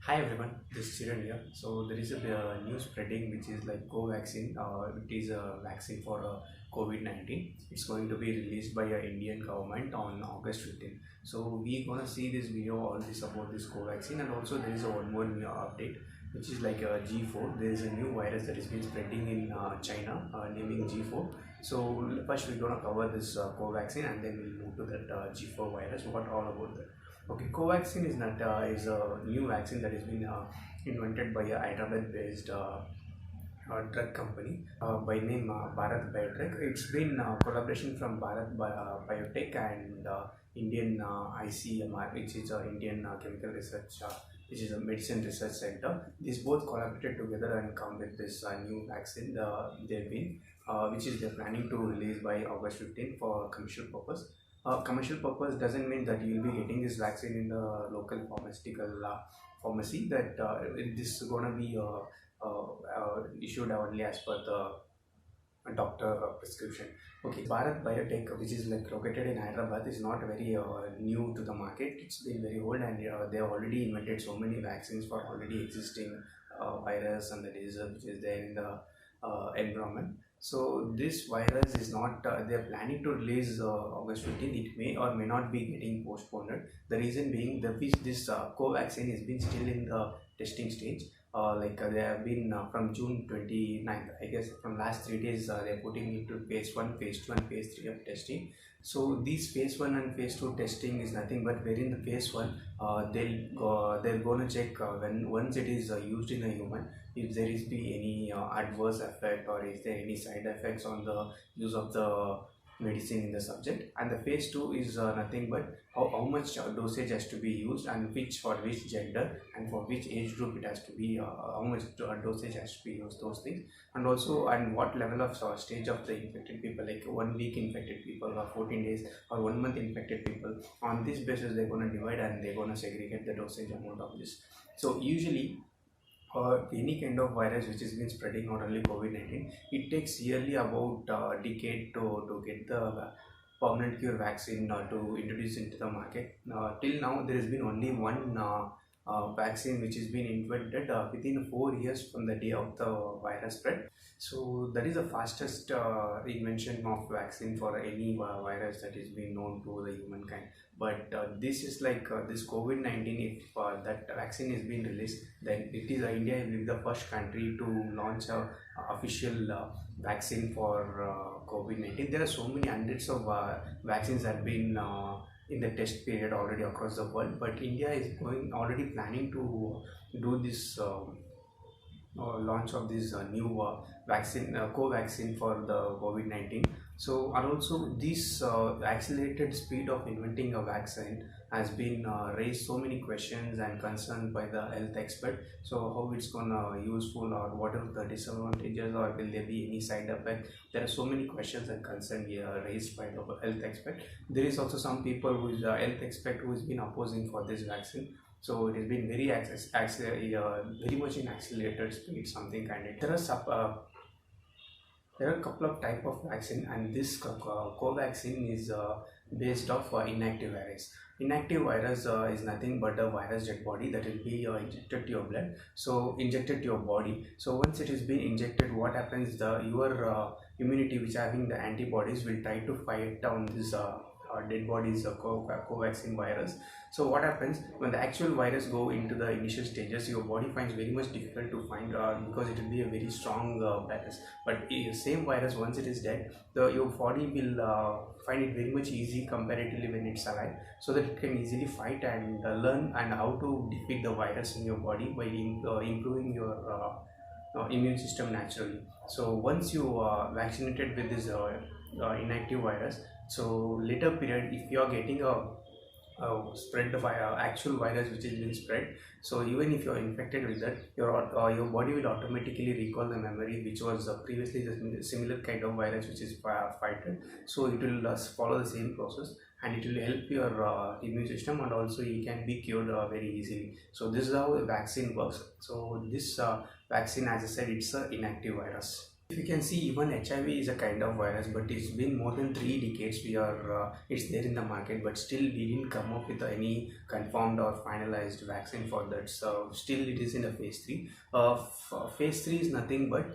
Hi everyone, this is Chiran here. So there is a news spreading which is like Covaxin. It is a vaccine for COVID-19. It's going to be released by Indian government on August 15th. So we gonna see this video all this about this Covaxin, and also there is a one more new update which is like G4. There is a new virus that is been spreading in China, naming G4. So first we're gonna cover this Covaxin, and then we'll move to that G4 virus. What all about that? Okay, Covaxin is not is a new vaccine that has been invented by a Hyderabad-based drug company by name Bharat Biotech. It's been collaboration from Biotech and Indian ICMR, which is Indian Chemical Research, which is a medicine research center. These both collaborated together and come with this new vaccine. They've been which is they're planning to release by August 15th for commercial purpose. Commercial purpose doesn't mean that you'll be getting this vaccine in the local pharmaceutical pharmacy. That this is gonna be issued only as per the doctor prescription. Okay, Bharat Biotech, which is like located in Hyderabad, is not very new to the market. It's been very old, and they have already invented so many vaccines for already existing virus and the disease which is there in the environment. So this virus is not. They are planning to release August 15th. It may or may not be getting postponed. The reason being, this Covaxin has been still in the testing stage. They have been from June 29th, I guess from last 3 days they're putting it to phase 1, phase 2 and phase 3 of testing. So these phase 1 and phase 2 testing is nothing but wherein the phase 1 they're going to check when once it is used in a human, if there is be any adverse effect or is there any side effects on the use of the medicine in the subject. And the phase 2 is nothing but how much dosage has to be used and which for which gender and for which age group it has to be, how much dosage has to be used, those things. And also and what level of stage of the infected people, like 1 week infected people or 14 days or 1 month infected people. On this basis they're going to divide and they're going to segregate the dosage amount of this. So usually any kind of virus which has been spreading, not only COVID-19, it takes yearly about a decade to get the permanent cure vaccine to introduce into the market. Till now, there has been only one vaccine which has been invented within 4 years from the day of the virus spread. So that is the fastest invention of vaccine for any virus that is being known to the humankind. But this is like this COVID-19. If that vaccine is being released, then it is India will be the first country to launch a official vaccine for COVID-19. There are so many hundreds of vaccines that have been in the test period already across the world, but India is going already planning to do this launch of this new vaccine, co-vaccine for the COVID-19. So, and also this accelerated speed of inventing a vaccine has been raised so many questions and concerns by the health expert. So how it's gonna useful, or what are the disadvantages, or will there be any side effect? There are so many questions and concerns raised by the health expert. There is also some people who is a health expert who has been opposing for this vaccine. So it has been very much in accelerated speed, something kind of. There are a couple of type of vaccine, and this Covaxin is based off inactive virus. Inactive virus is nothing but a virus dead body that will be injected to your blood. So injected to your body. So once it is being injected, what happens? Your immunity, which having the antibodies, will try to fight down this dead bodies Covaxin virus. So what happens when the actual virus go into the initial stages, your body finds very much difficult to find because it will be a very strong virus. But same virus, once it is dead, your body will find it very much easy comparatively when it's alive, so that it can easily fight and learn and how to defeat the virus in your body by improving your immune system naturally. So once you vaccinated with this inactive virus, so later period, if you are getting a spread the actual virus which is being spread, so even if you are infected with that, your body will automatically recall the memory which was previously the similar kind of virus which is fighted. So it will follow the same process, and it will help your immune system, and also you can be cured very easily. So this is how the vaccine works. So this vaccine, as I said, it's an inactive virus. If you can see, even HIV is a kind of virus, but it's been more than 3 decades. It's there in the market, but still we didn't come up with any confirmed or finalized vaccine for that. So still it is in a phase three. Phase three is nothing but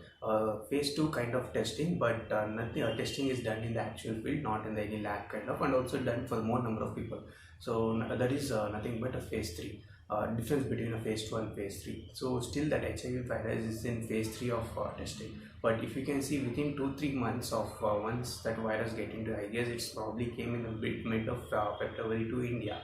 phase two kind of testing, but nothing. Testing is done in the actual field, not in the any lab kind of, and also done for more number of people. So that is nothing but a phase three. Difference between a phase 2 and phase 3. So still that HIV virus is in phase 3 of testing. But if you can see, within 2-3 months of once that virus get into, I guess it's probably came in the mid of February to India.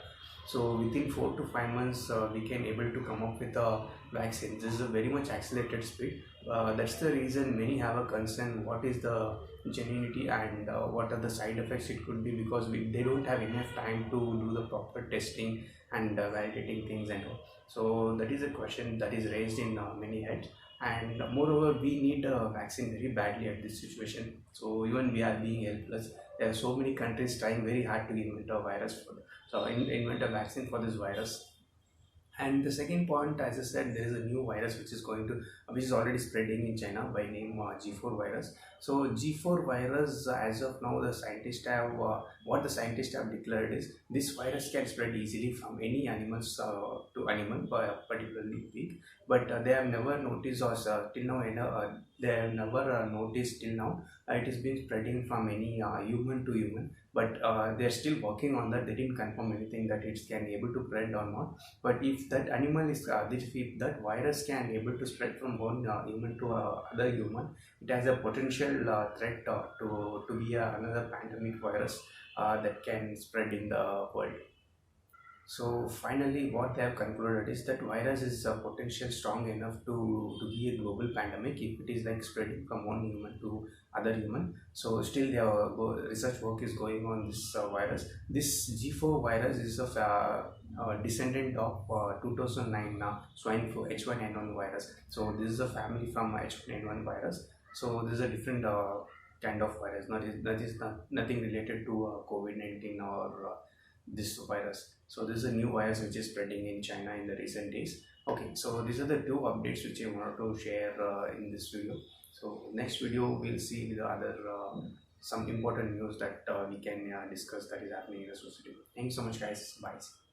So within 4 to 5 months we can able to come up with a vaccine. This is a very much accelerated speed. That's the reason many have a concern what is the genuinity and what are the side effects it could be, because they don't have enough time to do the proper testing and validating things and all. So that is a question that is raised in many heads, and moreover we need a vaccine very badly at this situation. So even we are being helpless. There are so many countries trying very hard to invent a invent a vaccine for this virus. And the second point, as I said, there is a new virus which is already spreading in China by name G4 virus. So G4 virus, as of now, what the scientists have declared is this virus can spread easily from any animals to animal, particularly pig. But they have never noticed, or till now, they have never noticed till now it has been spreading from any human to human. But they're still working on that. They didn't confirm anything that it can able to spread or not. But if that animal is if that virus can able to spread from one human to other human, it has a potential threat to be another pandemic virus that can spread in the world. So finally, what they have concluded is that virus is potential strong enough to be a global pandemic if it is like spreading from one human to other human. So still their research work is going on this virus. This G4 virus is a descendant of 2009 swine flu H1N1 virus. So this is a family from H1N1 virus. So this is a different kind of virus. That is nothing related to COVID-19 or this virus. So this is a new virus which is spreading in China in the recent days. Okay, so these are the two updates which I wanted to share in this video. So next video we'll see the other some important news that we can discuss that is happening in the society. Thanks so much guys. Bye.